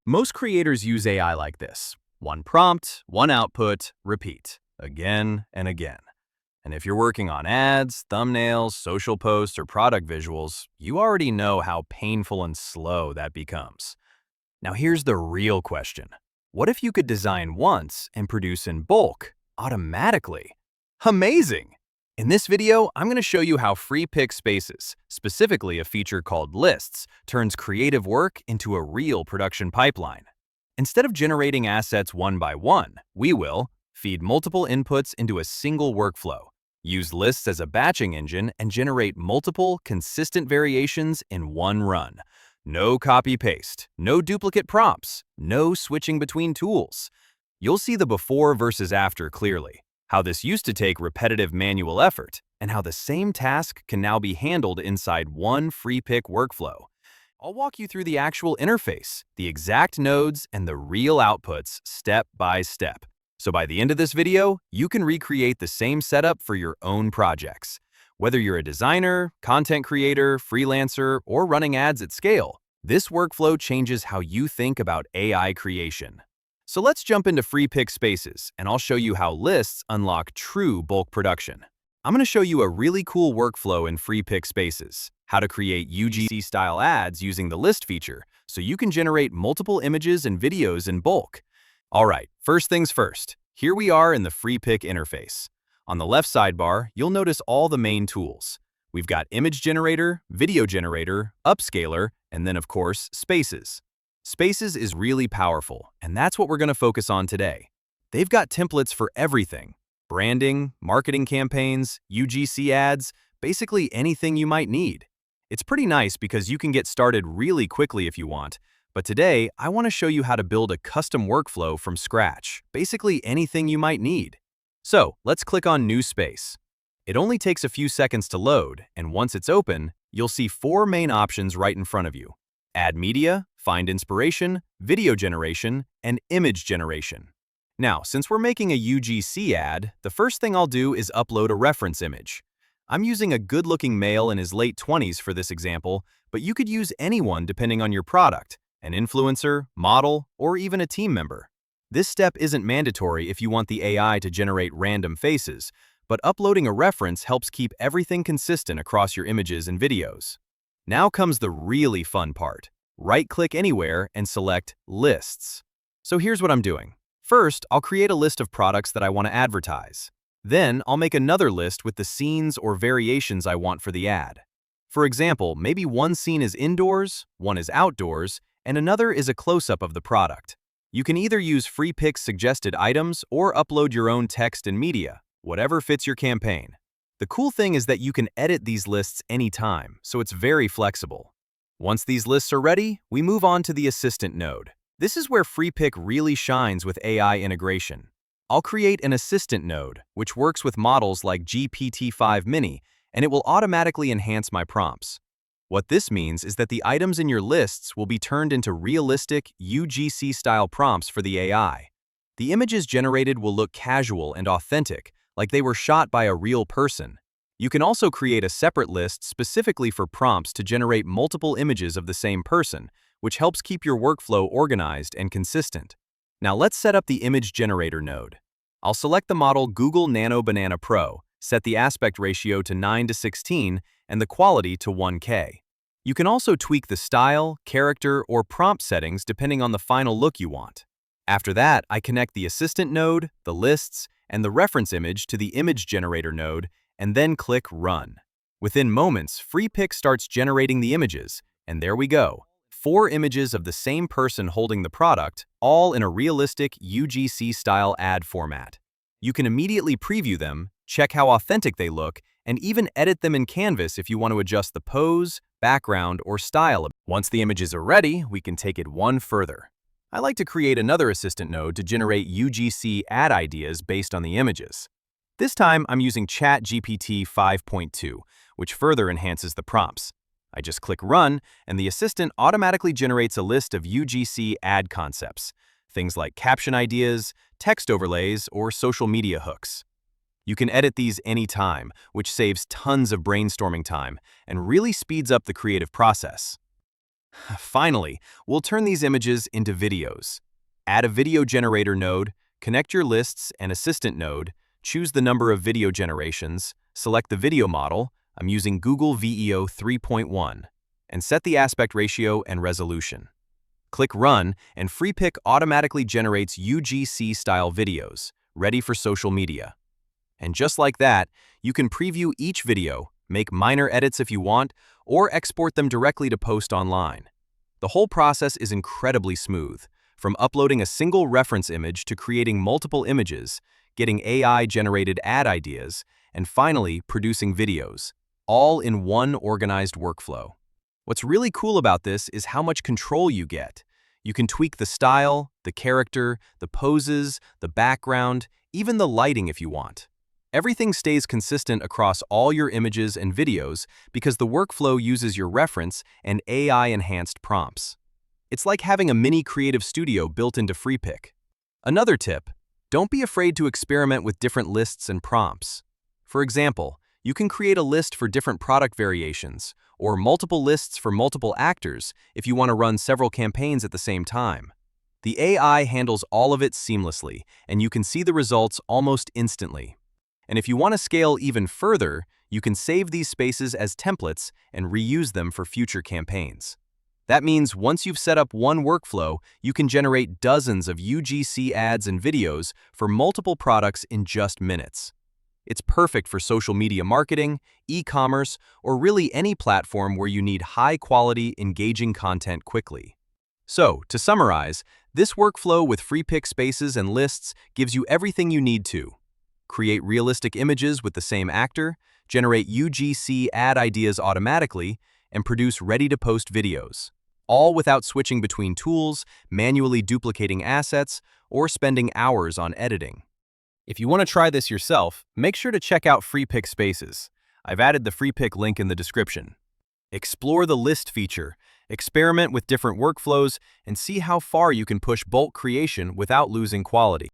Most creators use AI like this. One prompt, one output, repeat, again and again. And if you're working on ads, thumbnails, social posts, or product visuals, you already know how painful and slow that becomes. Now here's the real question. What if you could design once and produce in bulk, automatically? Amazing! In this video, I'm going to show you how Freepik Spaces, specifically a feature called Lists, turns creative work into a real production pipeline. Instead of generating assets one by one, we will feed multiple inputs into a single workflow, use lists as a batching engine, and generate multiple, consistent variations in one run. No copy-paste, no duplicate prompts, no switching between tools. You'll see the before versus after clearly, how this used to take repetitive manual effort, and how the same task can now be handled inside one Freepik workflow. I'll walk you through the actual interface, the exact nodes, and the real outputs step by step. So by the end of this video, you can recreate the same setup for your own projects. Whether you're a designer, content creator, freelancer, or running ads at scale, this workflow changes how you think about AI creation. So let's jump into Freepik Spaces, and I'll show you how lists unlock true bulk production. I'm going to show you a really cool workflow in Freepik Spaces, how to create UGC-style ads using the list feature, so you can generate multiple images and videos in bulk. Alright, first things first, here we are in the Freepik interface. On the left sidebar, you'll notice all the main tools. We've got Image Generator, Video Generator, Upscaler, and then of course, Spaces. Spaces is really powerful, and that's what we're going to focus on today. They've got templates for everything: branding, marketing campaigns, UGC ads, basically anything you might need. It's pretty nice because you can get started really quickly if you want, but today I want to show you how to build a custom workflow from scratch, basically anything you might need. So let's click on New Space. It only takes a few seconds to load, and once it's open, you'll see four main options right in front of you: Add Media, Find Inspiration, Video Generation, and Image Generation. Now, since we're making a UGC ad, the first thing I'll do is upload a reference image. I'm using a good-looking male in his late 20s for this example, but you could use anyone depending on your product, an influencer, model, or even a team member. This step isn't mandatory if you want the AI to generate random faces, but uploading a reference helps keep everything consistent across your images and videos. Now comes the really fun part. Right-click anywhere and select Lists. So here's what I'm doing. First, I'll create a list of products that I want to advertise. Then, I'll make another list with the scenes or variations I want for the ad. For example, maybe one scene is indoors, one is outdoors, and another is a close-up of the product. You can either use Freepik's suggested items or upload your own text and media, whatever fits your campaign. The cool thing is that you can edit these lists anytime, so it's very flexible. Once these lists are ready, we move on to the Assistant node. This is where Freepik really shines with AI integration. I'll create an Assistant node, which works with models like GPT-5 Mini, and it will automatically enhance my prompts. What this means is that the items in your lists will be turned into realistic UGC-style prompts for the AI. The images generated will look casual and authentic, like they were shot by a real person. You can also create a separate list specifically for prompts to generate multiple images of the same person, which helps keep your workflow organized and consistent. Now let's set up the Image Generator node. I'll select the model Google Nano Banana Pro, set the aspect ratio to 9:16, and the quality to 1K. You can also tweak the style, character, or prompt settings depending on the final look you want. After that, I connect the Assistant node, the lists, and the reference image to the Image Generator node, and then click Run. Within moments, Freepik starts generating the images, and there we go. 4 images of the same person holding the product, all in a realistic UGC-style ad format. You can immediately preview them, check how authentic they look, and even edit them in Canvas if you want to adjust the pose, background, or style. Once the images are ready, we can take it one further. I like to create another Assistant node to generate UGC ad ideas based on the images. This time, I'm using ChatGPT 5.2, which further enhances the prompts. I just click Run, and the assistant automatically generates a list of UGC ad concepts, things like caption ideas, text overlays, or social media hooks. You can edit these anytime, which saves tons of brainstorming time and really speeds up the creative process. Finally, we'll turn these images into videos. Add a video generator node, connect your lists and assistant node, choose the number of video generations, select the video model, I'm using Google VEO 3.1, and set the aspect ratio and resolution. Click Run, and Freepik automatically generates UGC-style videos, ready for social media. And just like that, you can preview each video, make minor edits if you want, or export them directly to post online. The whole process is incredibly smooth, from uploading a single reference image to creating multiple images, getting AI-generated ad ideas, and finally producing videos, all in one organized workflow. What's really cool about this is how much control you get. You can tweak the style, the character, the poses, the background, even the lighting if you want. Everything stays consistent across all your images and videos because the workflow uses your reference and AI-enhanced prompts. It's like having a mini creative studio built into Freepik. Another tip, don't be afraid to experiment with different lists and prompts. For example, you can create a list for different product variations, or multiple lists for multiple actors if you want to run several campaigns at the same time. The AI handles all of it seamlessly, and you can see the results almost instantly. And if you want to scale even further, you can save these spaces as templates and reuse them for future campaigns. That means once you've set up one workflow, you can generate dozens of UGC ads and videos for multiple products in just minutes. It's perfect for social media marketing, e-commerce, or really any platform where you need high-quality, engaging content quickly. So, to summarize, this workflow with Freepik Spaces and Lists gives you everything you need to create realistic images with the same actor, generate UGC ad ideas automatically, and produce ready-to-post videos, all without switching between tools, manually duplicating assets, or spending hours on editing. If you want to try this yourself, make sure to check out Freepik Spaces. I've added the Freepik link in the description. Explore the list feature, experiment with different workflows, and see how far you can push bulk creation without losing quality.